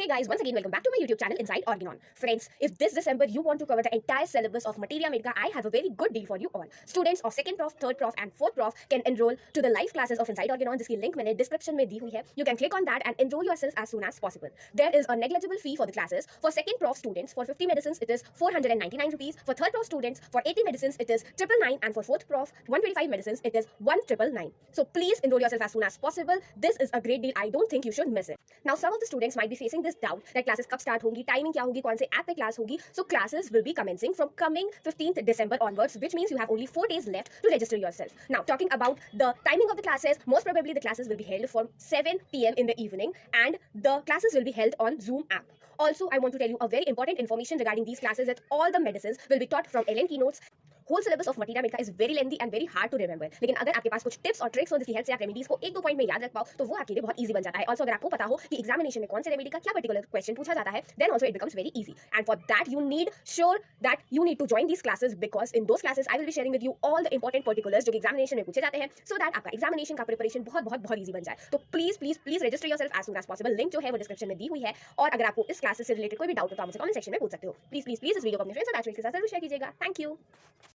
Hey guys, once again welcome back to my YouTube channel Inside Organon. Friends, if this December you want to cover the entire syllabus of Materiamedica, I have a very good deal for you all. Students of second prof, third prof and fourth prof can enroll to the live classes of Inside Organon, जिसकी link मैंने description में दी हुई है. You can click on that and enroll yourself as soon as possible. There is a negligible fee for the classes. For second prof students, for 50 medicines it is 499 rupees. For third prof students, for 80 medicines it is 999, and for fourth prof 125 medicines it is 1999. So please enroll yourself as soon as possible. This is a great deal. I don't think you should miss it. Now some of the students might be facing this doubt that classes कब start होंगी, timing क्या होगी, कौन से app पे class होगी. So classes will be commencing from coming 15th December onwards, which means you have only 4 days left to register yourself. Now talking about the timing of the classes, most probably the classes will be held from 7 p.m. in the evening and the classes will be held on Zoom app. Also, I want to tell you a very important information regarding these classes that all the medicines will be taught from LN keynotes. Whole syllabus of materia medica is very lengthy and very hard to remember, लेकिन अगर आपके पास कुछ tips और tricks हो जिसकी help से आप remedies को एक दो पॉइंट में याद रख पाओ तो वो आपके लिए बहुत इजी बन जाता है. ऑल्सो अगर आपको पता हो कि एग्जामिनेशन में कौन से रेमेडी का क्या पर्टिकुलर क्वेश्चन पूछा जाता है, then also it becomes very easy. And for that you need sure that you need to join these classes, because in those classes I will be sharing with you all the important particulars जो कि examination में पूछे जाते हैं, सो दैट आपका examination का प्रिपरेशन बहुत ईजी बन जाए. तो please please please register yourself as soon as possible. Link जो है वो डिस्क्रिप्शन में दी हुई है. और अगर आपको इस क्लासेस से रिलेटेड कोई भी डाउट हो तो आप मुझे कमेंट सेक्शन में पूछ सकते हो. प्लीज प्लीज प्लीज इस वीडियो को अपने फ्रेंड्स और बैचमेट्स के साथ जरूर शेयर कीजिएगा. Thank you.